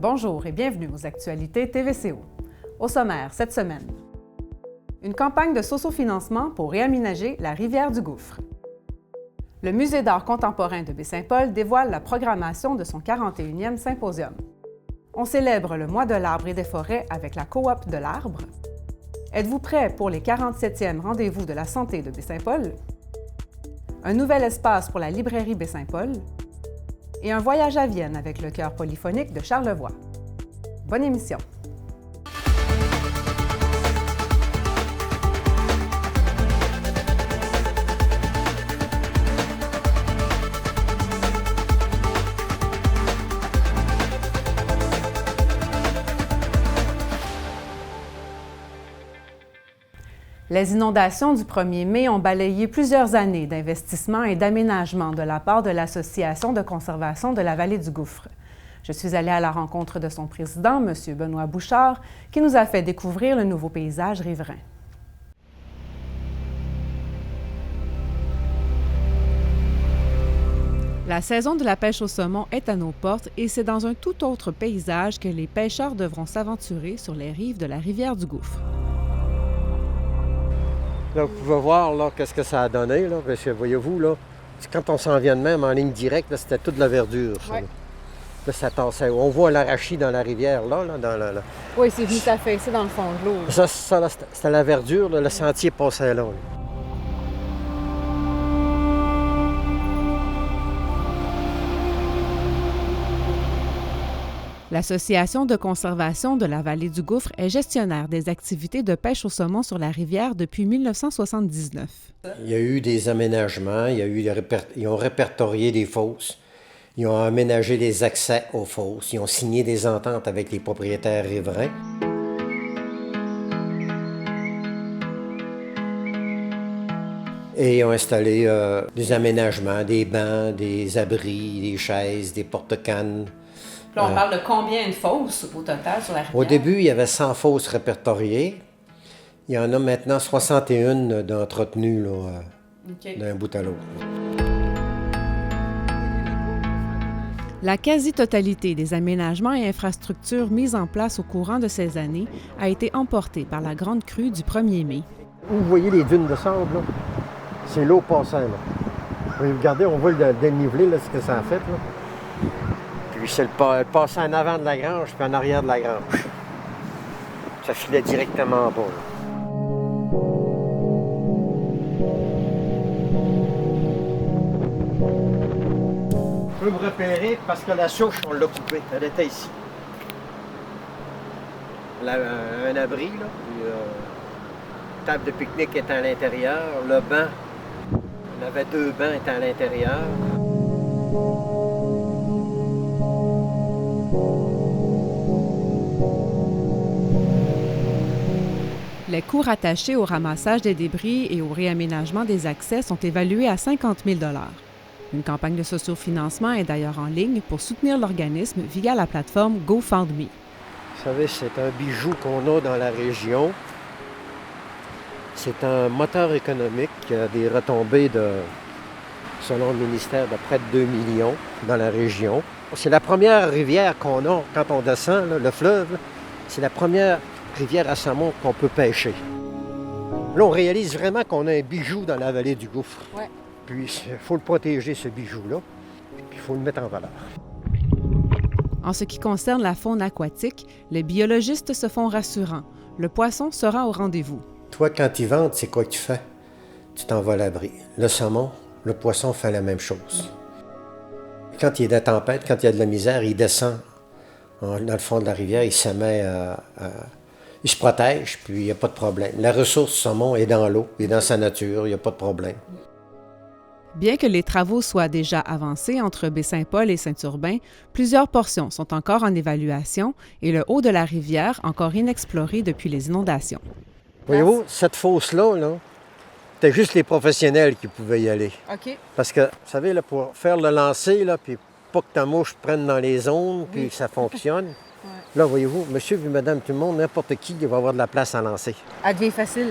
Bonjour et bienvenue aux actualités TVCO. Au sommaire cette semaine, une campagne de sociofinancement pour réaménager la rivière du Gouffre. Le Musée d'art contemporain de Baie-Saint-Paul dévoile la programmation de son 41e symposium. On célèbre le mois de l'arbre et des forêts avec la coop de l'arbre. Êtes-vous prêts pour les 47e rendez-vous de la santé de Baie-Saint-Paul? Un nouvel espace pour la librairie Baie-Saint-Paul et un voyage à Vienne avec le chœur polyphonique de Charlevoix. Bonne émission! Les inondations du 1er mai ont balayé plusieurs années d'investissement et d'aménagement de la part de l'Association de conservation de la vallée du Gouffre. Je suis allée à la rencontre de son président, M. Benoît Bouchard, qui nous a fait découvrir le nouveau paysage riverain. La saison de la pêche au saumon est à nos portes et c'est dans un tout autre paysage que les pêcheurs devront s'aventurer sur les rives de la rivière du Gouffre. Là, vous pouvez voir là, qu'est-ce que ça a donné, là, parce que voyez-vous, là, quand on s'en vient de même en ligne directe, là, c'était toute la verdure. Ça, ouais. Là, ça tassait. On voit l'arachide dans la rivière, là. Oui, c'est venu s'affaisser dans le fond de l'eau. Ça là, c'était la verdure, là, le sentier passait là. L'Association de conservation de la vallée du Gouffre est gestionnaire des activités de pêche au saumon sur la rivière depuis 1979. Il y a eu des aménagements, ils ont répertorié des fosses, ils ont aménagé des accès aux fosses, ils ont signé des ententes avec les propriétaires riverains. Et ils ont installé des aménagements, des bancs, des abris, des chaises, des porte-cannes. Là, on parle de combien de fosses au total sur la rivière? Au début, il y avait 100 fosses répertoriées. Il y en a maintenant 61 d'entretenues d'un bout à l'autre. La quasi-totalité des aménagements et infrastructures mises en place au courant de ces années a été emportée par la grande crue du 1er mai. Vous voyez les dunes de sable, là? C'est l'eau passant, là. Regardez, on voit le dénivelé, là, ce que ça a fait, là. Puis c'est le passant en avant de la grange, puis en arrière de la grange. Ça filait directement en bas, là. Je peux me repérer parce que la souche, on l'a coupée. Elle était ici. Un abri, là. Puis, table de pique-nique était à l'intérieur. Le banc, on avait 2 bancs étant à l'intérieur. Les coûts rattachés au ramassage des débris et au réaménagement des accès sont évalués à 50 000 $. Une campagne de sociofinancement est d'ailleurs en ligne pour soutenir l'organisme via la plateforme GoFundMe. Vous savez, c'est un bijou qu'on a dans la région. C'est un moteur économique qui a des retombées selon le ministère, de près de 2 millions dans la région. C'est la première rivière qu'on a quand on descend, là, le fleuve. Là, c'est la première rivière à saumon qu'on peut pêcher. Là, on réalise vraiment qu'on a un bijou dans la vallée du Gouffre. Ouais. Puis, il faut le protéger, ce bijou-là. Puis, il faut le mettre en valeur. En ce qui concerne la faune aquatique, les biologistes se font rassurants. Le poisson sera au rendez-vous. Toi, quand ils vendent, c'est quoi que tu fais? Tu t'en vas à l'abri. Le saumon, le poisson fait la même chose. Quand il y a de la tempête, quand il y a de la misère, il descend dans le fond de la rivière, il se met il se protège, puis il n'y a pas de problème. La ressource saumon est dans l'eau, il est dans sa nature, il n'y a pas de problème. Bien que les travaux soient déjà avancés entre Baie-Saint-Paul et Saint-Urbain, plusieurs portions sont encore en évaluation et le haut de la rivière encore inexploré depuis les inondations. Voyez-vous, cette fosse-là, c'était juste les professionnels qui pouvaient y aller. OK. Parce que, vous savez, là, pour faire le lancer, là, puis pas que ta mouche prenne dans les zones, puis que ça fonctionne. Ouais. Là, voyez-vous, monsieur, puis madame, tout le monde, n'importe qui va avoir de la place à lancer. Elle devient facile.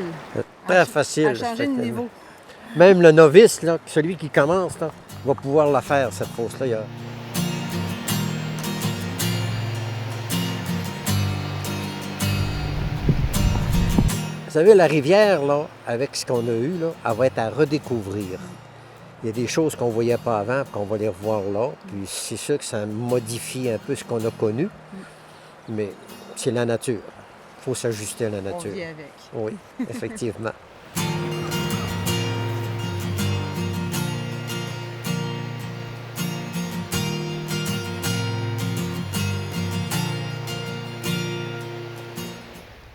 Très facile. À changer de niveau. Même le novice, là, celui qui commence, là, va pouvoir la faire, cette fosse-là. Vous savez, la rivière, là, avec ce qu'on a eu, là, elle va être à redécouvrir. Il y a des choses qu'on ne voyait pas avant, qu'on va les revoir là. Puis c'est sûr que ça modifie un peu ce qu'on a connu, mais c'est la nature. Il faut s'ajuster à la nature. On vit avec. Oui, effectivement.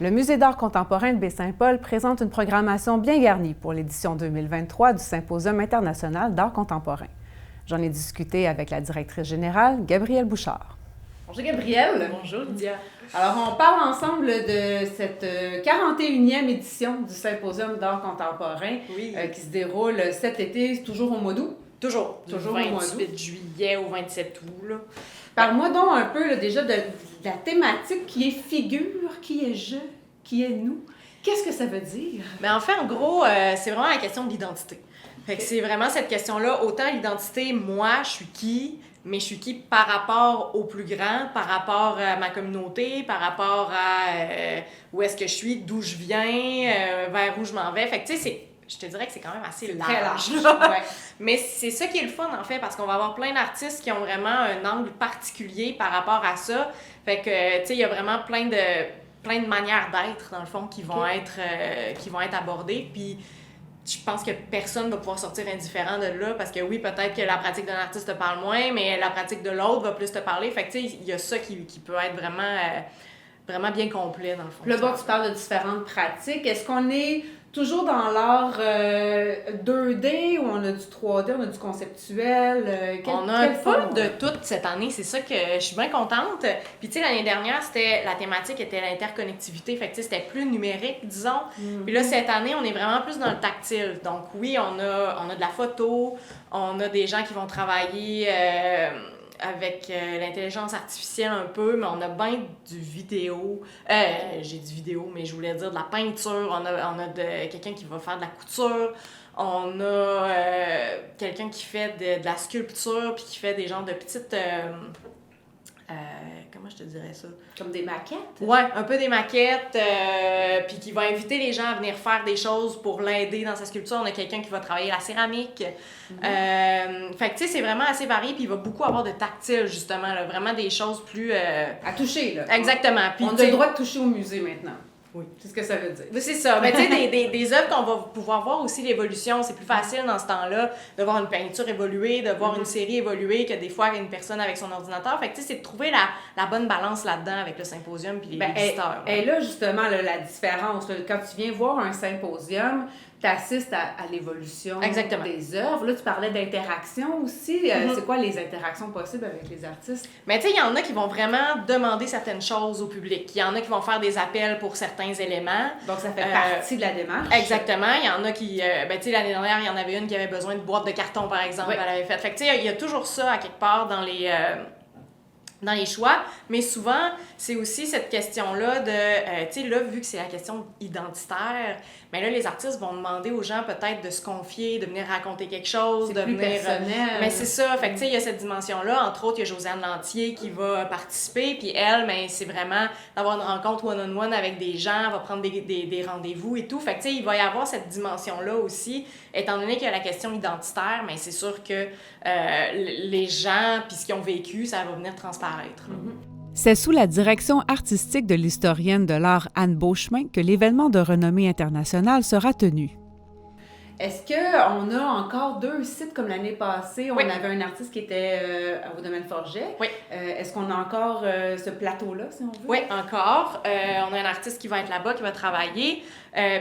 Le Musée d'art contemporain de Baie-Saint-Paul présente une programmation bien garnie pour l'édition 2023 du Symposium international d'art contemporain. J'en ai discuté avec la directrice générale, Gabrielle Bouchard. Bonjour Gabrielle. Bonjour Lydia. Alors, on parle ensemble de cette 41e édition du Symposium d'art contemporain qui se déroule cet été, toujours au mois d'août. Toujours Du au 28 juillet au 27 août. Là. Parle-moi donc un peu là, déjà de la thématique qui est figure, qui est je, qui est nous. Qu'est-ce que ça veut dire? En fait, en gros, c'est vraiment la question de l'identité. Fait que c'est vraiment cette question-là, autant l'identité, moi, je suis qui, mais je suis qui par rapport au plus grand, par rapport à ma communauté, par rapport à où est-ce que je suis, d'où je viens, vers où je m'en vais. Fait que tu sais, je te dirais que c'est quand même assez large. Très large. Ouais. Mais c'est ça qui est le fun, en fait, parce qu'on va avoir plein d'artistes qui ont vraiment un angle particulier par rapport à ça. Fait que, tu sais, il y a vraiment plein de manières d'être, dans le fond, qui vont être abordées. Puis, je pense que personne va pouvoir sortir indifférent de là, parce que oui, peut-être que la pratique d'un artiste te parle moins, mais la pratique de l'autre va plus te parler. Fait que, tu sais, il y a ça qui peut être vraiment bien complet, dans le fond. Là, bon, tu parles de différentes pratiques. Est-ce qu'on est toujours dans l'art 2D ou on a du 3D, on a du conceptuel? On a un peu de tout cette année, c'est ça que je suis bien contente. Puis tu sais, l'année dernière, la thématique était l'interconnectivité, fait que tu sais, c'était plus numérique, disons. Puis là, cette année, on est vraiment plus dans le tactile. Donc oui, on a de la photo, on a des gens qui vont travailler avec l'intelligence artificielle un peu, mais on a bien du vidéo. J'ai du vidéo, mais je voulais dire de la peinture. On a quelqu'un qui va faire de la couture. On a quelqu'un qui fait de la sculpture, puis qui fait des genres de petites... comment je te dirais ça? Comme des maquettes? Ouais, un peu des maquettes, puis qui va inviter les gens à venir faire des choses pour l'aider dans sa sculpture. On a quelqu'un qui va travailler la céramique. Fait que, tu sais, c'est vraiment assez varié, puis il va beaucoup avoir de tactile, justement, là, vraiment des choses plus... À toucher, là. Exactement. Puis, on a le droit de toucher au musée maintenant. Oui. C'est ce que ça veut dire. C'est ça. Mais tu sais, des œuvres qu'on va pouvoir voir aussi l'évolution. C'est plus facile dans ce temps-là de voir une peinture évoluer, de voir une série évoluer que des fois une personne avec son ordinateur. Fait que tu sais, c'est de trouver la bonne balance là-dedans avec le symposium puis les visiteurs. Et là, justement, là, la différence. Là, quand tu viens voir un symposium, tu assistes à l'évolution des œuvres. Là, tu parlais d'interaction aussi. C'est quoi les interactions possibles avec les artistes? Mais tu sais, il y en a qui vont vraiment demander certaines choses au public. Il y en a qui vont faire des appels pour certains éléments. Donc, ça fait partie de la démarche. Exactement. Il y en a qui... tu sais, l'année dernière, il y en avait une qui avait besoin de boîtes de carton, par exemple. Oui. Elle avait fait. Fait que tu sais, il y a toujours ça, à quelque part, dans les choix, mais souvent, c'est aussi cette question-là de, tu sais, là, vu que c'est la question identitaire, mais là, les artistes vont demander aux gens peut-être de se confier, de venir raconter quelque chose, de plus venir... personnel. Mais c'est ça, fait que, tu sais, il y a cette dimension-là. Entre autres, il y a Josiane Lantier qui va participer, puis elle, mais c'est vraiment d'avoir une rencontre one-on-one avec des gens, elle va prendre des rendez-vous et tout. Fait que, tu sais, il va y avoir cette dimension-là aussi, étant donné qu'il y a la question identitaire, mais c'est sûr que les gens, puis ce qu'ils ont vécu, ça va venir transparaître. C'est sous la direction artistique de l'historienne de l'art Anne Beauchemin que l'événement de renommée internationale sera tenu. Est-ce qu'on a encore 2 sites comme l'année passée? On avait un artiste qui était au domaine Forget. Oui. Est-ce qu'on a encore ce plateau-là, si on veut? Oui, encore. On a un artiste qui va être là-bas, qui va travailler.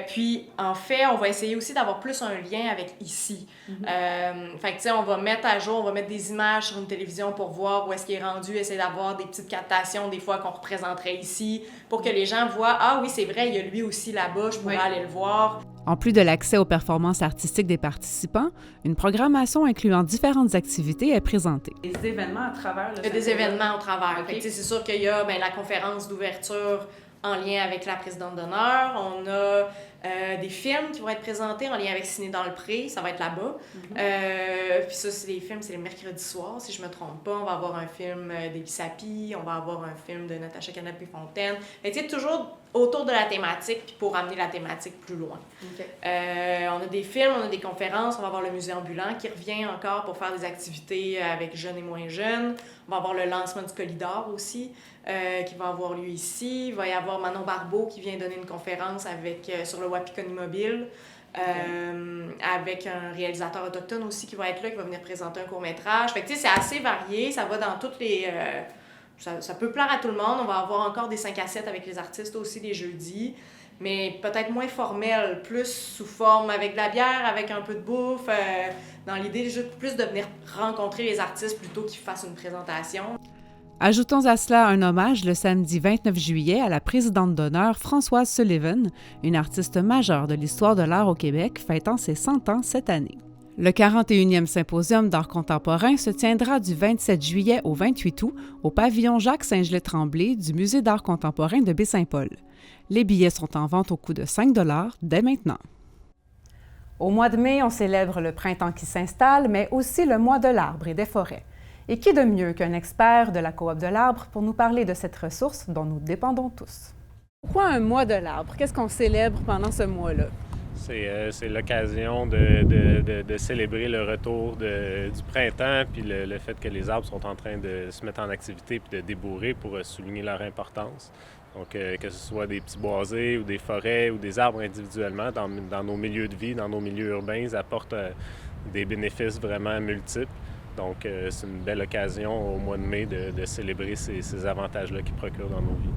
Puis, en fait, on va essayer aussi d'avoir plus un lien avec ici. Fait que, tu sais, on va mettre à jour, on va mettre des images sur une télévision pour voir où est-ce qu'il est rendu, essayer d'avoir des petites captations, des fois, qu'on représenterait ici, pour que les gens voient « Ah oui, c'est vrai, il y a lui aussi là-bas, je pourrais aller le voir. » En plus de l'accès aux performances artistiques des participants, une programmation incluant différentes activités est présentée. Des événements à travers le Il y a des événements au travers. Okay. C'est sûr qu'il y a la conférence d'ouverture en lien avec la présidente d'honneur. On a des films qui vont être présentés en lien avec Ciné dans le Pré. Ça va être là-bas. Puis ça, c'est les films, c'est le mercredi soir, si je me trompe pas. On va avoir un film d'Élie Sapi, on va avoir un film de Natacha Canapé-Fontaine. Tu sais, toujours autour de la thématique, puis pour amener la thématique plus loin. Okay. On a des films, on a des conférences, on va avoir le musée ambulant qui revient encore pour faire des activités avec jeunes et moins jeunes. On va avoir le lancement du Colis d'or aussi, qui va avoir lieu ici. Il va y avoir Manon Barbeau qui vient donner une conférence sur le Wapikoni Mobile, avec un réalisateur autochtone aussi qui va être là, qui va venir présenter un court-métrage. Fait que tu sais, c'est assez varié, ça va dans toutes les... Ça peut plaire à tout le monde. On va avoir encore des 5 à 7 avec les artistes aussi les jeudis, mais peut-être moins formel, plus sous forme avec de la bière, avec un peu de bouffe, dans l'idée juste plus de venir rencontrer les artistes plutôt qu'ils fassent une présentation. Ajoutons à cela un hommage le samedi 29 juillet à la présidente d'honneur Françoise Sullivan, une artiste majeure de l'histoire de l'art au Québec, fêtant ses 100 ans cette année. Le 41e Symposium d'art contemporain se tiendra du 27 juillet au 28 août au pavillon Jacques-Saint-Gelais-Tremblay du Musée d'art contemporain de Baie-Saint-Paul. Les billets sont en vente au coût de 5 $ dès maintenant. Au mois de mai, on célèbre le printemps qui s'installe, mais aussi le mois de l'arbre et des forêts. Et qui de mieux qu'un expert de la Coop de l'arbre pour nous parler de cette ressource dont nous dépendons tous? Pourquoi un mois de l'arbre? Qu'est-ce qu'on célèbre pendant ce mois-là? C'est l'occasion de célébrer le retour du printemps, puis le fait que les arbres sont en train de se mettre en activité puis de débourrer pour souligner leur importance. Donc, que ce soit des petits boisés ou des forêts ou des arbres individuellement, dans nos milieux de vie, dans nos milieux urbains, ils apportent des bénéfices vraiment multiples. Donc, c'est une belle occasion au mois de mai de célébrer ces avantages-là qu'ils procurent dans nos vies.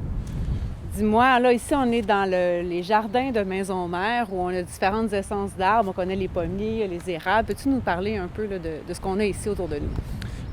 Dis-moi, là, ici, on est dans les jardins de Maison-Mère où on a différentes essences d'arbres. On connaît les pommiers, les érables. Peux-tu nous parler un peu là, de ce qu'on a ici autour de nous?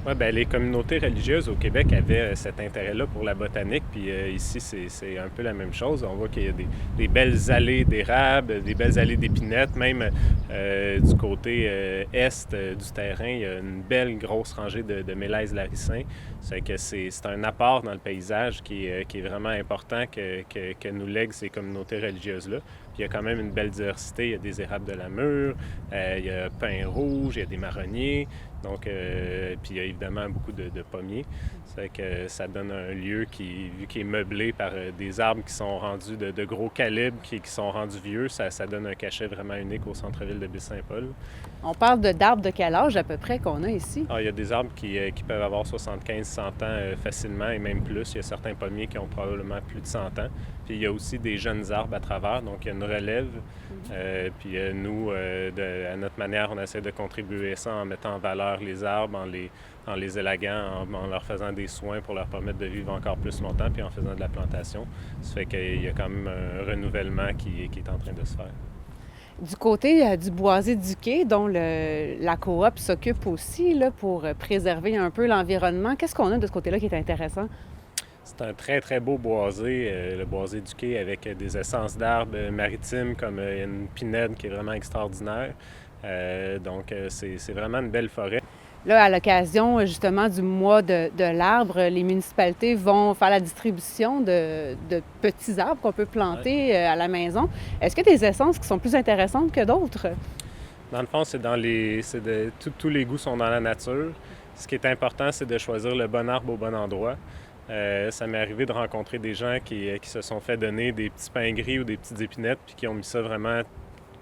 Oui, bien, les communautés religieuses au Québec avaient cet intérêt-là pour la botanique, puis ici, c'est un peu la même chose. On voit qu'il y a des belles allées d'érables, des belles allées d'épinettes, même du côté est du terrain, il y a une belle grosse rangée de mélèzes laricins. C'est un apport dans le paysage qui est vraiment important que nous lèguent ces communautés religieuses-là. Puis il y a quand même une belle diversité. Il y a des érables de la mûre, il y a pin rouge, il y a des marronniers. Donc, puis il y a évidemment beaucoup de pommiers. C'est que ça donne un lieu vu qu'il est meublé par des arbres qui sont rendus de gros calibre, qui sont rendus vieux. Ça donne un cachet vraiment unique au centre-ville de Baie-Saint-Paul. On parle d'arbres de quel âge à peu près qu'on a ici? Il y a des arbres qui peuvent avoir 75-100 ans facilement et même plus. Il y a certains pommiers qui ont probablement plus de 100 ans. Puis il y a aussi des jeunes arbres à travers, donc il y a une relève. Puis nous, à notre manière, on essaie de contribuer à ça en mettant en valeur les arbres, en les élaguant, en leur faisant des soins pour leur permettre de vivre encore plus longtemps, puis en faisant de la plantation. Ça fait qu'il y a quand même un renouvellement qui est en train de se faire. Du côté du boisé du quai, dont la coop s'occupe aussi là, pour préserver un peu l'environnement, qu'est-ce qu'on a de ce côté-là qui est intéressant? C'est un très, très beau boisé, le boisé du quai, avec des essences d'arbres maritimes comme une pinède qui est vraiment extraordinaire. Donc, c'est vraiment une belle forêt. Là, à l'occasion justement du mois de l'arbre, les municipalités vont faire la distribution de petits arbres qu'on peut planter à la maison. Est-ce qu'il y a des essences qui sont plus intéressantes que d'autres? Dans le fond, tous les goûts sont dans la nature. Ce qui est important, c'est de choisir le bon arbre au bon endroit. Ça m'est arrivé de rencontrer des gens qui se sont fait donner des petits pins gris ou des petites épinettes puis qui ont mis ça vraiment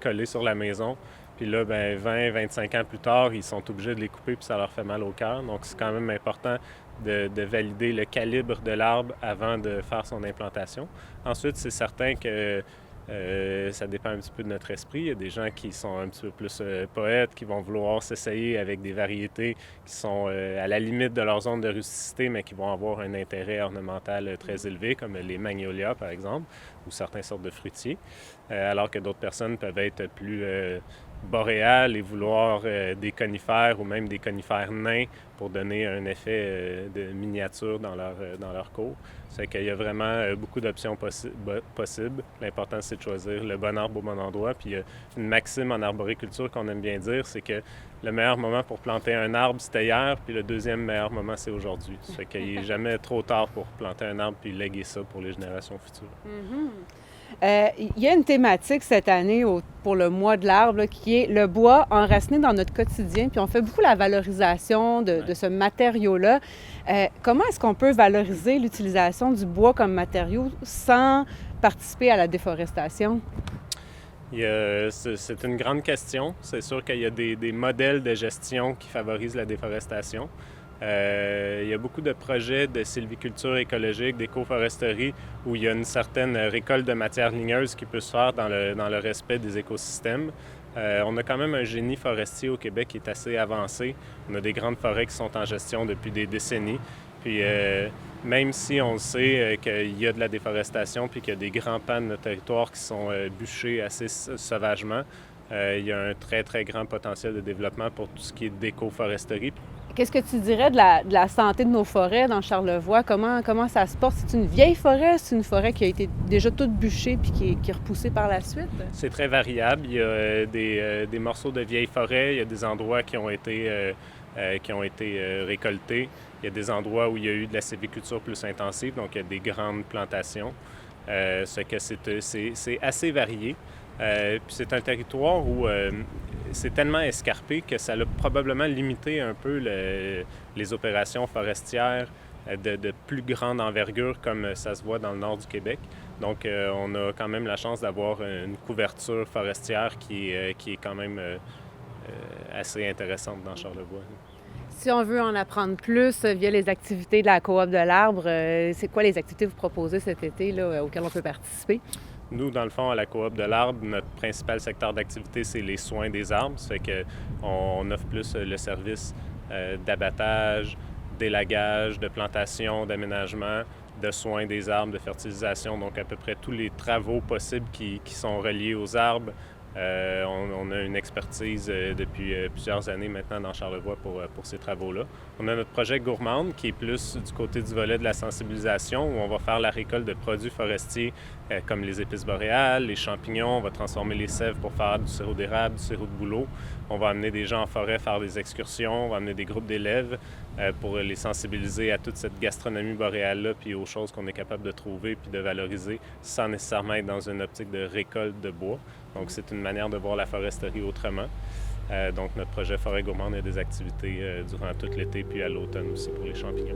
collé sur la maison. Puis là, 20-25 ans plus tard, ils sont obligés de les couper puis ça leur fait mal au cœur. Donc, c'est quand même important de valider le calibre de l'arbre avant de faire son implantation. Ensuite, c'est certain que ça dépend un petit peu de notre esprit. Il y a des gens qui sont un petit peu plus poètes, qui vont vouloir s'essayer avec des variétés qui sont à la limite de leur zone de rusticité, mais qui vont avoir un intérêt ornemental très élevé, comme les magnolias, par exemple, ou certaines sortes de fruitiers. Alors que d'autres personnes peuvent être plus boréales et vouloir des conifères ou même des conifères nains pour donner un effet de miniature dans leur cour. C'est qu'il y a vraiment beaucoup d'options possibles. L'important, c'est de choisir le bon arbre au bon endroit. Puis il y a une maxime en arboriculture qu'on aime bien dire, c'est que le meilleur moment pour planter un arbre, c'était hier, puis le deuxième meilleur moment, c'est aujourd'hui. Ça fait qu'il n'est jamais trop tard pour planter un arbre puis léguer ça pour les générations futures. Il y a une thématique cette année pour le mois de l'arbre là, qui est le bois enraciné dans notre quotidien. Puis on fait beaucoup la valorisation de ce matériau-là. Comment est-ce qu'on peut valoriser l'utilisation du bois comme matériau sans participer à la déforestation? C'est une grande question. C'est sûr qu'il y a des modèles de gestion qui favorisent la déforestation. Il y a beaucoup de projets de sylviculture écologique, d'écoforesterie, où il y a une certaine récolte de matières ligneuses qui peut se faire dans le respect des écosystèmes. On a quand même un génie forestier au Québec qui est assez avancé. On a des grandes forêts qui sont en gestion depuis des décennies. Puis même si on sait qu'il y a de la déforestation puis qu'il y a des grands pans de notre territoire qui sont bûchés assez sauvagement, il y a un très, très grand potentiel de développement pour tout ce qui est d'écoforesterie. Qu'est-ce que tu dirais de la santé de nos forêts dans Charlevoix? Comment ça se porte? C'est une vieille forêt? C'est une forêt qui a été déjà toute bûchée puis qui est repoussée par la suite? C'est très variable. Il y a des morceaux de vieilles forêts. Il y a des endroits qui ont été récoltés. Il y a des endroits où il y a eu de la sylviculture plus intensive, donc il y a des grandes plantations. C'est assez varié. Puis c'est un territoire où c'est tellement escarpé que ça a probablement limité un peu les opérations forestières de plus grande envergure comme ça se voit dans le nord du Québec. Donc on a quand même la chance d'avoir une couverture forestière qui est quand même assez intéressante dans Charlevoix. Si on veut en apprendre plus via les activités de la Coop de l'Arbre, c'est quoi les activités que vous proposez cet été là, auxquelles on peut participer? Nous, dans le fond, à la Coop de l'Arbre, notre principal secteur d'activité, c'est les soins des arbres. Ça fait qu'on offre plus le service d'abattage, d'élagage, de plantation, d'aménagement, de soins des arbres, de fertilisation, donc à peu près tous les travaux possibles qui sont reliés aux arbres. On a une expertise depuis plusieurs années maintenant dans Charlevoix pour ces travaux-là. On a notre projet Gourmande qui est plus du côté du volet de la sensibilisation où on va faire la récolte de produits forestiers comme les épices boréales, les champignons. On va transformer les sèves pour faire du sirop d'érable, du sirop de bouleau. On va amener des gens en forêt faire des excursions. On va amener des groupes d'élèves pour les sensibiliser à toute cette gastronomie boréale-là puis aux choses qu'on est capable de trouver puis de valoriser sans nécessairement être dans une optique de récolte de bois. Donc, c'est une manière de voir la foresterie autrement. Donc, notre projet Forêt Gourmande a des activités durant tout l'été puis à l'automne aussi pour les champignons.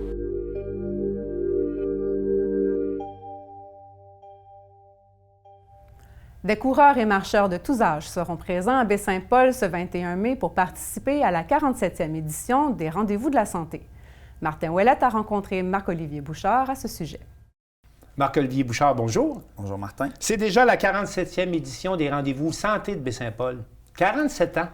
Des coureurs et marcheurs de tous âges seront présents à Baie-Saint-Paul ce 21 mai pour participer à la 47e édition des Rendez-vous de la santé. Martin Ouellette a rencontré Marc-Olivier Bouchard à ce sujet. Marc-Olivier Bouchard, bonjour. Bonjour Martin. C'est déjà la 47e édition des Rendez-vous santé de Baie-Saint-Paul. 47 ans.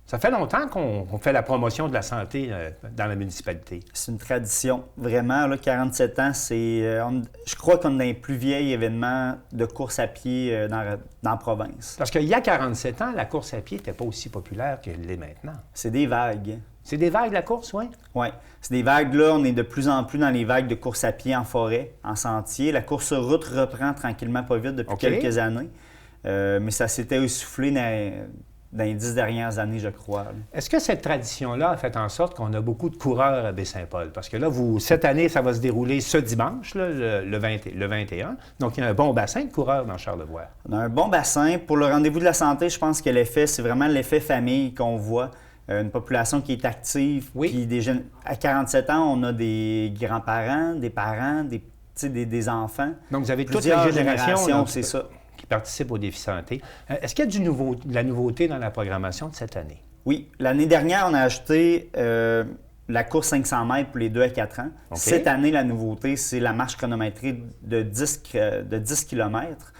Ça fait longtemps qu'on fait la promotion de la santé dans la municipalité. C'est une tradition. Vraiment, là, 47 ans, je crois qu'on est dans les plus vieils événements de course à pied dans la province. Parce qu'il y a 47 ans, la course à pied n'était pas aussi populaire qu'elle l'est maintenant. C'est des vagues. C'est des vagues, la course, oui? Oui. C'est des vagues, là. On est de plus en plus dans les vagues de course à pied en forêt, en sentier. La course sur route reprend tranquillement pas vite depuis quelques années. Mais ça s'était essoufflé dans les 10 dernières années, je crois. Est-ce que cette tradition-là a fait en sorte qu'on a beaucoup de coureurs à Baie-Saint-Paul? Parce que là, cette année, ça va se dérouler ce dimanche, là, le 21. Donc, il y a un bon bassin de coureurs dans Charlevoix. On a un bon bassin. Pour le Rendez-vous de la santé, je pense que l'effet, c'est vraiment l'effet famille qu'on voit. Une population qui est active. Oui. Puis des jeunes, à 47 ans, on a des grands-parents, des parents, des enfants. Donc, vous avez toutes Plusieurs les générations c'est ça. Qui participent au défi santé. Est-ce qu'il y a de la nouveauté dans la programmation de cette année? Oui. L'année dernière, on a ajouté la course 500 mètres pour les 2 à 4 ans. Okay. Cette année, la nouveauté, c'est la marche chronométrée de 10 km.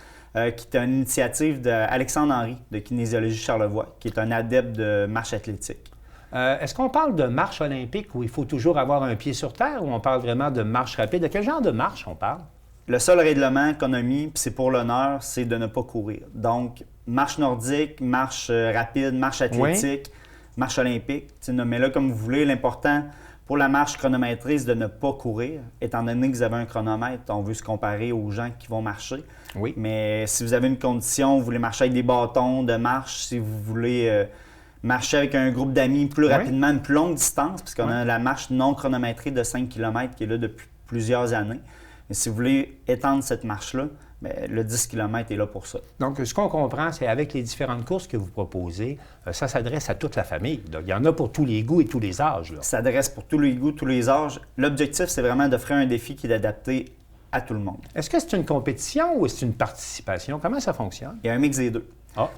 Qui est une initiative d'Alexandre Henry de Kinésiologie Charlevoix, qui est un adepte de marche athlétique. Est-ce qu'on parle de marche olympique où il faut toujours avoir un pied sur terre ou on parle vraiment de marche rapide? De quel genre de marche on parle? Le seul règlement qu'on a mis, puis c'est pour l'honneur, c'est de ne pas courir. Donc, marche nordique, marche rapide, marche athlétique, marche olympique. Mais là, comme vous voulez, l'important pour la marche chronométrée, c'est de ne pas courir. Étant donné que vous avez un chronomètre, on veut se comparer aux gens qui vont marcher. Oui. Mais si vous avez une condition, vous voulez marcher avec des bâtons de marche, si vous voulez marcher avec un groupe d'amis plus rapidement, une plus longue distance, parce qu'on a la marche non chronométrée de 5 km qui est là depuis plusieurs années. Et si vous voulez étendre cette marche-là, bien, le 10 km est là pour ça. Donc, ce qu'on comprend, c'est avec les différentes courses que vous proposez, ça s'adresse à toute la famille. Donc, il y en a pour tous les goûts et tous les âges. Là. Ça s'adresse pour tous les goûts, tous les âges. L'objectif, c'est vraiment d'offrir un défi qui est adapté à tout le monde. Est-ce que c'est une compétition ou c'est une participation? Comment ça fonctionne? Il y a un mix des deux. Ah.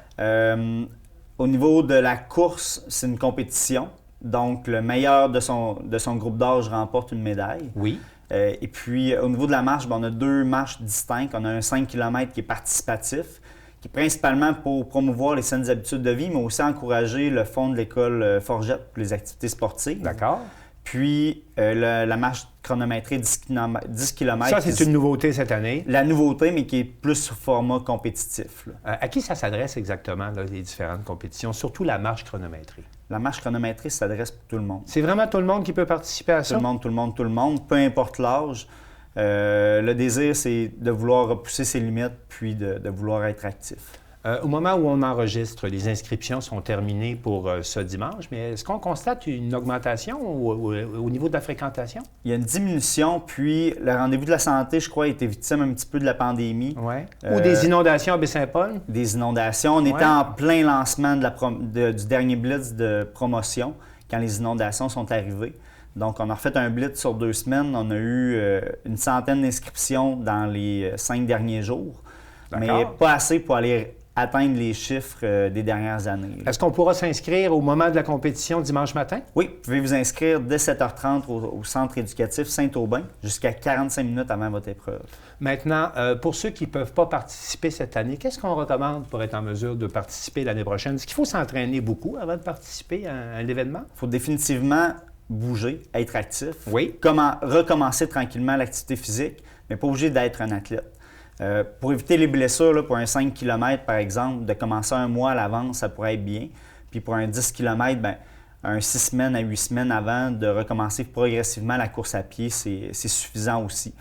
Au niveau de la course, c'est une compétition. Donc, le meilleur de son groupe d'âge remporte une médaille. Oui. Et puis, au niveau de la marche, on a 2 marches distinctes. On a un 5 km qui est participatif, qui est principalement pour promouvoir les saines habitudes de vie, mais aussi encourager le fond de l'école Forgette pour les activités sportives. D'accord. Puis, la marche chronométrée 10 km. Ça, c'est une nouveauté cette année. La nouveauté, mais qui est plus sous format compétitif. À qui ça s'adresse exactement, là, les différentes compétitions, surtout la marche chronométrée? La marche chronométrée s'adresse pour tout le monde. C'est vraiment tout le monde qui peut participer à ça? Tout le monde, peu importe l'âge. Le désir, c'est de vouloir repousser ses limites, puis de vouloir être actif. Au moment où on enregistre, les inscriptions sont terminées pour ce dimanche, mais est-ce qu'on constate une augmentation au niveau de la fréquentation? Il y a une diminution, puis le rendez-vous de la santé, je crois, a été victime un petit peu de la pandémie. Ouais. Ou des inondations à Baie-Saint-Paul? Des inondations. On était en plein lancement du dernier blitz de promotion quand les inondations sont arrivées. Donc, on a refait un blitz sur 2 semaines. On a eu une centaine d'inscriptions dans les 5 derniers jours, mais pas assez pour aller atteindre les chiffres des dernières années. Est-ce qu'on pourra s'inscrire au moment de la compétition dimanche matin? Oui, vous pouvez vous inscrire dès 7h30 au Centre éducatif Saint-Aubin jusqu'à 45 minutes avant votre épreuve. Maintenant, pour ceux qui ne peuvent pas participer cette année, qu'est-ce qu'on recommande pour être en mesure de participer l'année prochaine? Est-ce qu'il faut s'entraîner beaucoup avant de participer à l'événement? Il faut définitivement bouger, être actif. Oui. Recommencer tranquillement l'activité physique, mais pas obligé d'être un athlète. Pour éviter les blessures, là, pour un 5 km, par exemple, de commencer un mois à l'avance, ça pourrait être bien. Puis pour un 10 km, bien, un 6 semaines à 8 semaines avant de recommencer progressivement la course à pied, c'est suffisant aussi.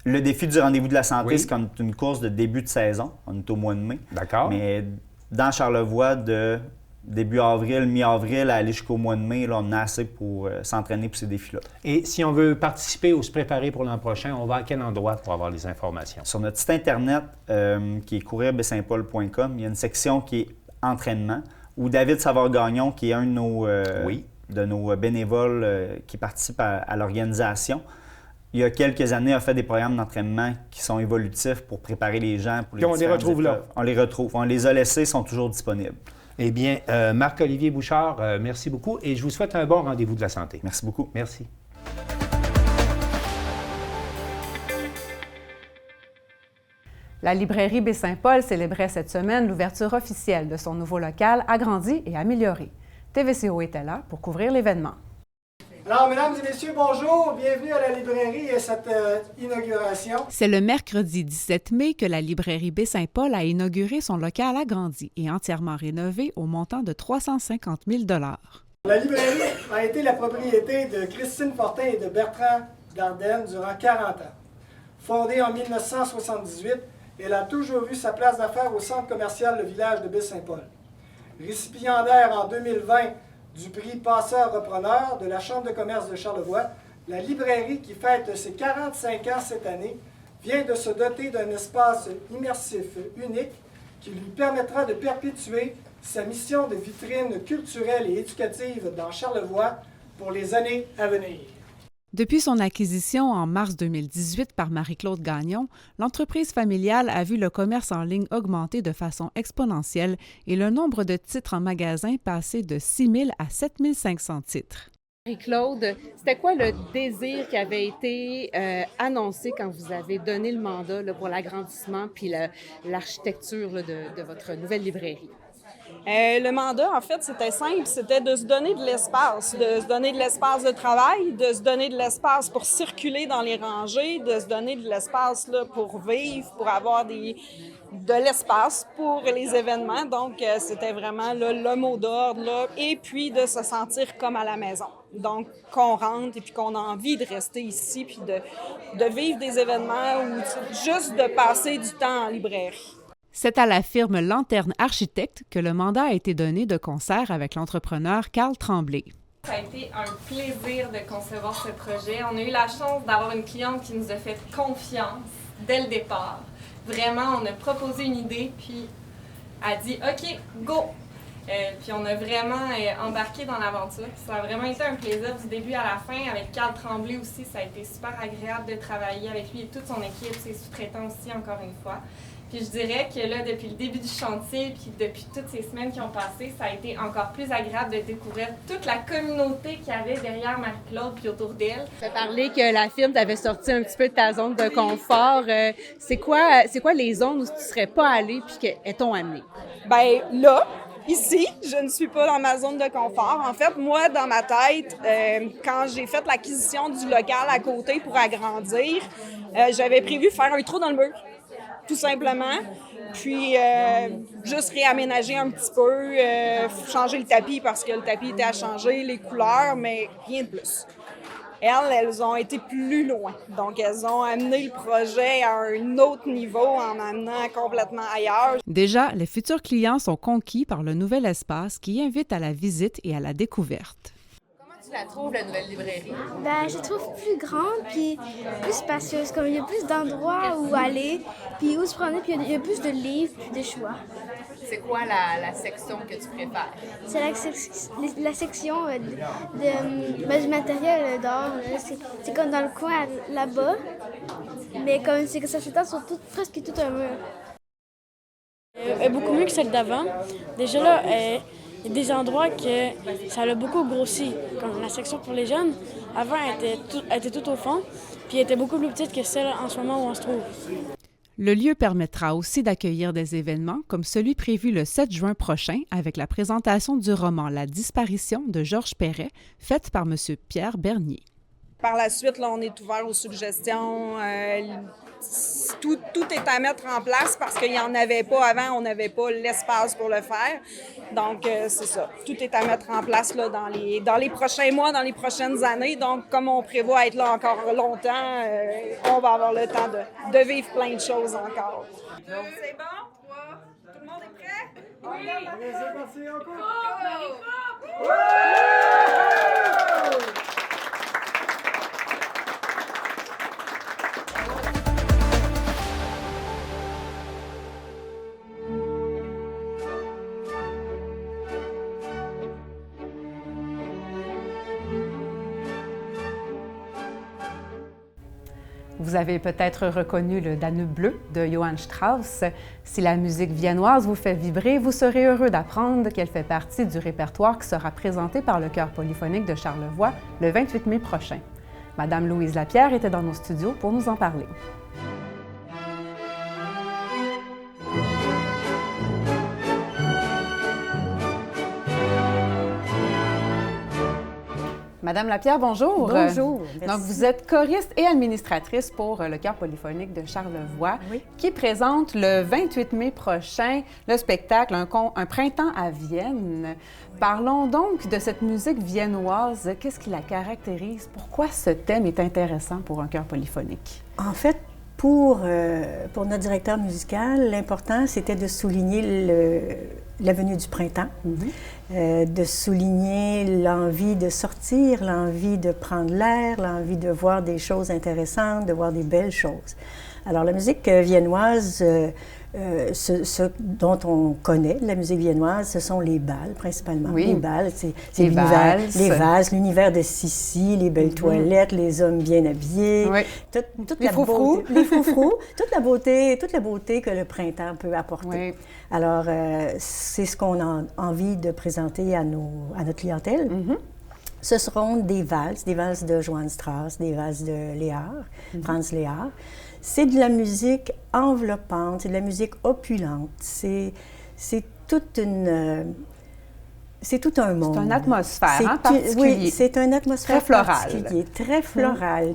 Le défi du rendez-vous de la santé, c'est qu'on est une course de début de saison. On est au mois de mai. D'accord. Mais dans Charlevoix, de début avril, mi-avril, à aller jusqu'au mois de mai, là, on a assez pour s'entraîner pour ces défis-là. Et si on veut participer ou se préparer pour l'an prochain, on va à quel endroit pour avoir les informations? Sur notre site Internet, qui est courirbaie-saint-paul.com, il y a une section qui est entraînement, où David Savard-Gagnon, qui est un de nos bénévoles qui participe à l'organisation, il y a quelques années, a fait des programmes d'entraînement qui sont évolutifs pour préparer les gens. Pour Puis on les retrouve là? On les retrouve. On les a laissés, ils sont toujours disponibles. Eh bien, Marc-Olivier Bouchard, merci beaucoup et je vous souhaite un bon rendez-vous de la santé. Merci beaucoup. Merci. La librairie Baie-Saint-Paul célébrait cette semaine l'ouverture officielle de son nouveau local agrandi et amélioré. TVCO était là pour couvrir l'événement. Alors, mesdames et messieurs, bonjour. Bienvenue à la librairie et cette inauguration. C'est le mercredi 17 mai que la librairie Baie-Saint-Paul a inauguré son local agrandi et entièrement rénové au montant de 350 000 $. La librairie a été la propriété de Christine Fortin et de Bertrand Dardenne durant 40 ans. Fondée en 1978, elle a toujours eu sa place d'affaires au centre commercial Le Village de Baie-Saint-Paul. Récipiendaire en 2020 du prix Passeur-Repreneur de la Chambre de commerce de Charlevoix, la librairie qui fête ses 45 ans cette année vient de se doter d'un espace immersif unique qui lui permettra de perpétuer sa mission de vitrine culturelle et éducative dans Charlevoix pour les années à venir. Depuis son acquisition en mars 2018 par Marie-Claude Gagnon, l'entreprise familiale a vu le commerce en ligne augmenter de façon exponentielle et le nombre de titres en magasin passer de 6 000 à 7 500 titres. Marie-Claude, c'était quoi le désir qui avait été annoncé quand vous avez donné le mandat là, pour l'agrandissement puis l'architecture de votre nouvelle librairie? Le mandat, en fait, c'était simple, c'était de se donner de l'espace, de travail, de se donner de l'espace pour circuler dans les rangées, de se donner de l'espace là, pour vivre, pour avoir de l'espace pour les événements. Donc, c'était vraiment là, le mot d'ordre, là, et puis de se sentir comme à la maison. Donc, qu'on rentre et puis qu'on a envie de rester ici, puis de vivre des événements ou juste de passer du temps en librairie. C'est à la firme Lanterne Architecte que le mandat a été donné de concert avec l'entrepreneur Carl Tremblay. Ça a été un plaisir de concevoir ce projet. On a eu la chance d'avoir une cliente qui nous a fait confiance dès le départ. Vraiment, on a proposé une idée, puis elle a dit « OK, go! » Puis on a vraiment embarqué dans l'aventure. Ça a vraiment été un plaisir du début à la fin. Avec Carl Tremblay aussi, ça a été super agréable de travailler avec lui et toute son équipe, ses sous-traitants aussi, encore une fois. Puis je dirais que là, depuis le début du chantier, puis depuis toutes ces semaines qui ont passé, ça a été encore plus agréable de découvrir toute la communauté qu'il y avait derrière Marie-Claude puis autour d'elle. Tu as parlé que la firme t'avait sorti un petit peu de ta zone de confort. C'est quoi les zones où tu ne serais pas allée puis qu'est-on amené? Bien, là, ici, je ne suis pas dans ma zone de confort. En fait, moi, dans ma tête, quand j'ai fait l'acquisition du local à côté pour agrandir, j'avais prévu faire un trou dans le mur, tout simplement. Puis, juste réaménager un petit peu, changer le tapis parce que le tapis était à changer, les couleurs, mais rien de plus. Elles ont été plus loin. Donc, elles ont amené le projet à un autre niveau en m'amenant complètement ailleurs. Déjà, les futurs clients sont conquis par le nouvel espace qui invite à la visite et à la découverte. Comment tu la trouves, la nouvelle librairie? Ben, je trouve plus grande puis plus spacieuse. Comme il y a plus d'endroits où aller, puis où se promener, puis il y a plus de livres, plus de choix. C'est quoi la section que tu préfères? C'est la section du matériel d'art. C'est comme dans le coin là-bas, mais comme c'est que ça s'étend sur presque tout un mur. Beaucoup mieux que celle d'avant. Déjà là, il y a des endroits que ça a beaucoup grossi, comme la section pour les jeunes. Avant, elle était tout au fond, puis elle était beaucoup plus petite que celle en ce moment où on se trouve. Le lieu permettra aussi d'accueillir des événements comme celui prévu le 7 juin prochain avec la présentation du roman La disparition de Georges Perret, faite par M. Pierre Bernier. Par la suite, là, on est ouvert aux suggestions. Tout est à mettre en place parce qu'il n'y en avait pas avant, on n'avait pas l'espace pour le faire. Donc, c'est ça. Tout est à mettre en place là, dans les prochains mois, dans les prochaines années. Donc, comme on prévoit être là encore longtemps, on va avoir le temps de vivre plein de choses encore. C'est bon? 3. Tout le monde est prêt? Oui! C'est parti, on coupe! Go! Vous avez peut-être reconnu le Danube bleu de Johann Strauss. Si la musique viennoise vous fait vibrer, vous serez heureux d'apprendre qu'elle fait partie du répertoire qui sera présenté par le Chœur polyphonique de Charlevoix le 28 mai prochain. Madame Louise Lapierre était dans nos studios pour nous en parler. Madame Lapierre, bonjour. Bonjour. Merci. Donc, vous êtes choriste et administratrice pour le Chœur polyphonique de Charlevoix, qui présente le 28 mai prochain le spectacle Un printemps à Vienne. Parlons donc de cette musique viennoise. Qu'est-ce qui la caractérise? Pourquoi ce thème est intéressant pour un chœur polyphonique? En fait, pour notre directeur musical, l'important, c'était de souligner la venue du printemps, de souligner l'envie de sortir, l'envie de prendre l'air, l'envie de voir des choses intéressantes, de voir des belles choses. Alors, la musique viennoise, ce dont on connaît la musique viennoise, ce sont les bals, principalement. Oui. Les bals, c'est l'univers, les vases, l'univers de Sissi, les belles toilettes, les hommes bien habillés, toute les la froufrous. beauté, les froufrous, toute la beauté que le printemps peut apporter. Oui. Alors, c'est ce qu'on a envie de présenter à notre clientèle. Ce seront des valses de Johann Strauss, des valses de Lehár, Franz Lehár. C'est de la musique enveloppante, c'est de la musique opulente. C'est toute une... C'est tout un monde. C'est une atmosphère particulière. Oui, c'est une atmosphère très florale. particulière, très florale,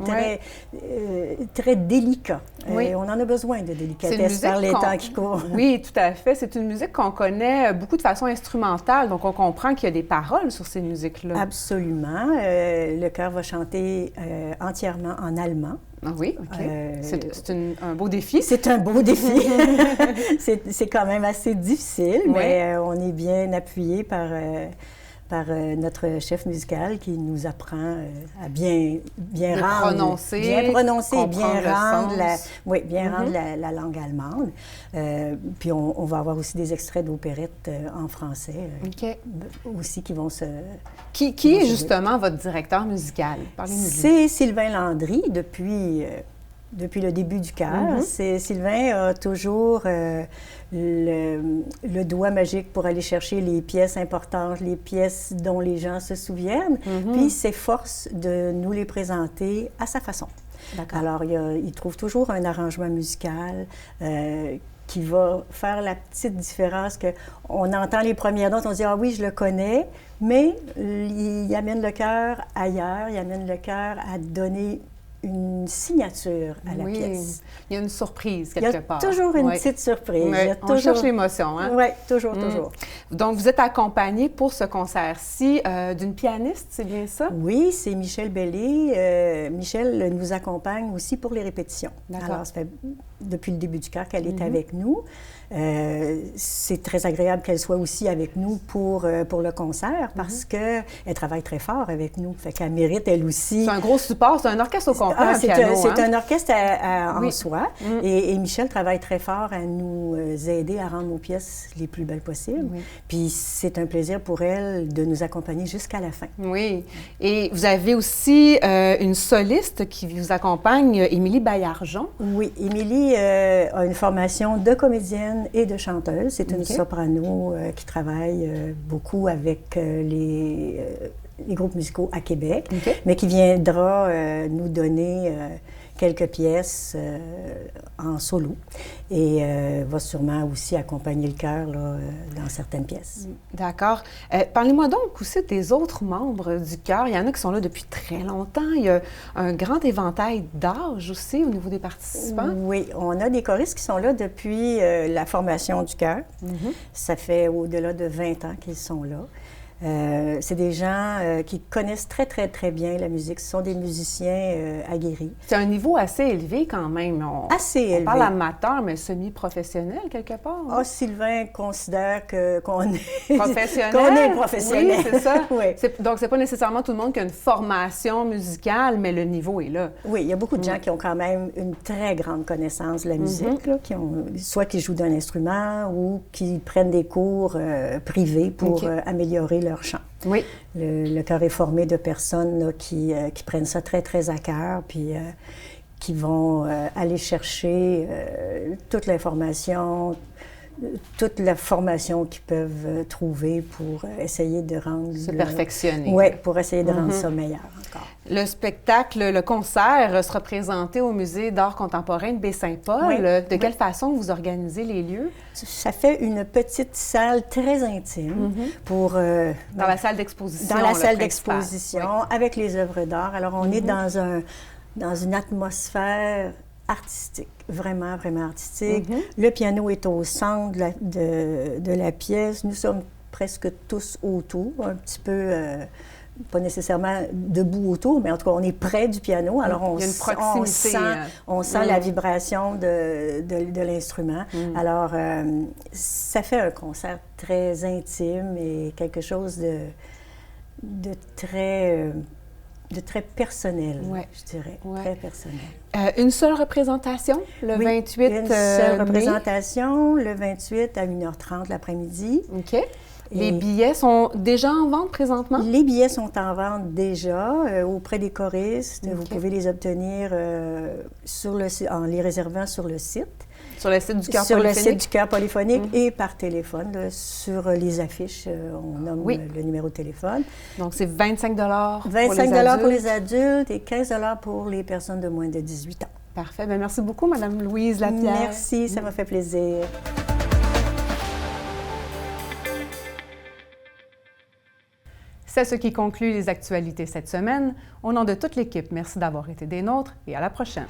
très délicat. Oui. On en a besoin de délicatesse par les temps qui courent. Oui, tout à fait. C'est une musique qu'on connaît beaucoup de façon instrumentale, donc on comprend qu'il y a des paroles sur ces musiques-là. Absolument. Le chœur va chanter entièrement en allemand. Ah oui, OK. C'est un beau défi. C'est un beau défi. C'est quand même assez difficile, mais on est bien appuyé par par notre chef musical qui nous apprend à bien prononcer et bien rendre la langue allemande. Puis on va avoir aussi des extraits d'opérettes en français aussi qui vont se... Qui est justement votre directeur musical? Parlez-nous. C'est Sylvain Landry depuis le début du chœur. Sylvain a toujours le doigt magique pour aller chercher les pièces importantes, les pièces dont les gens se souviennent, puis il s'efforce de nous les présenter à sa façon. Alors, il trouve toujours un arrangement musical qui va faire la petite différence qu'on entend les premières notes, on dit « Ah oui, je le connais », mais il amène le chœur ailleurs, il amène le chœur à donner une signature à la pièce. Il y a une surprise quelque part. Il y a toujours une petite surprise. On cherche l'émotion, hein? Oui, toujours, toujours. Donc, vous êtes accompagné pour ce concert-ci d'une pianiste, c'est bien ça? Oui, c'est Michel Bellé. Michel nous accompagne aussi pour les répétitions. Alors, ça fait depuis le début du chœur qu'elle est avec nous. C'est très agréable qu'elle soit aussi avec nous pour le concert parce qu'elle travaille très fort avec nous. Fait qu'elle mérite, elle aussi... C'est un gros support, c'est un orchestre au complet, un piano. C'est un orchestre en soi. Et Michel travaille très fort à nous aider à rendre nos pièces les plus belles possibles. Puis c'est un plaisir pour elle de nous accompagner jusqu'à la fin. Oui. Et vous avez aussi une soliste qui vous accompagne, Émilie Baillargeon. Oui, Émilie a une formation de comédienne et de chanteuse. C'est une soprano qui travaille beaucoup avec les groupes musicaux à Québec, mais qui viendra nous donner quelques pièces en solo et va sûrement aussi accompagner le chœur dans certaines pièces. D'accord. Parlez-moi donc aussi des autres membres du chœur. Il y en a qui sont là depuis très longtemps. Il y a un grand éventail d'âge aussi au niveau des participants. Oui, on a des choristes qui sont là depuis la formation du chœur. Ça fait au-delà de 20 ans qu'ils sont là. C'est des gens qui connaissent très, très, très bien la musique. Ce sont des musiciens aguerris. C'est un niveau assez élevé quand même. Assez élevé. On parle amateur, mais semi-professionnel quelque part. Ah, Sylvain considère qu'on est... Professionnel? Qu'on est professionnel. Oui, c'est ça. Oui. Donc, c'est pas nécessairement tout le monde qui a une formation musicale, mais le niveau est là. Oui, il y a beaucoup de gens qui ont quand même une très grande connaissance de la musique, là, soit qui jouent d'un instrument ou qui prennent des cours privés pour améliorer leur chant. Oui. Le chœur est formé de personnes là, qui prennent ça très, très à cœur, puis qui vont aller chercher toute l'information, toute la formation qu'ils peuvent trouver pour essayer de rendre... Se perfectionner. Oui, pour essayer de rendre ça meilleur encore. Le spectacle, le concert sera présenté au Musée d'art contemporain de Baie-Saint-Paul. Oui. De quelle façon vous organisez les lieux? Ça fait une petite salle très intime pour... dans la salle d'exposition. Dans la salle d'exposition, avec les œuvres d'art. Alors, on est dans une atmosphère artistique, vraiment, vraiment artistique. Le piano est au centre de la pièce. Nous sommes presque tous autour, un petit peu... pas nécessairement debout autour, mais en tout cas, on est près du piano. Alors, il y a une proximité. On sent la vibration de l'instrument. Alors, ça fait un concert très intime et quelque chose de très personnel, je dirais. Très personnel. Une seule représentation, le 28 une seule représentation, le 28 à 1h30 l'après-midi. OK. Les billets sont déjà en vente présentement? Les billets sont en vente déjà auprès des choristes. Vous pouvez les obtenir en les réservant sur le site. Sur le site du Chœur Polyphonique? Sur le site du Chœur Polyphonique et par téléphone. Là, sur les affiches, on nomme le numéro de téléphone. Donc, c'est 25 $25 pour les adultes et 15 $ pour les personnes de moins de 18 ans. Parfait. Bien, merci beaucoup, Mme Louise Lapierre. Merci, ça m'a fait plaisir. C'est ce qui conclut les actualités cette semaine. Au nom de toute l'équipe, merci d'avoir été des nôtres et à la prochaine.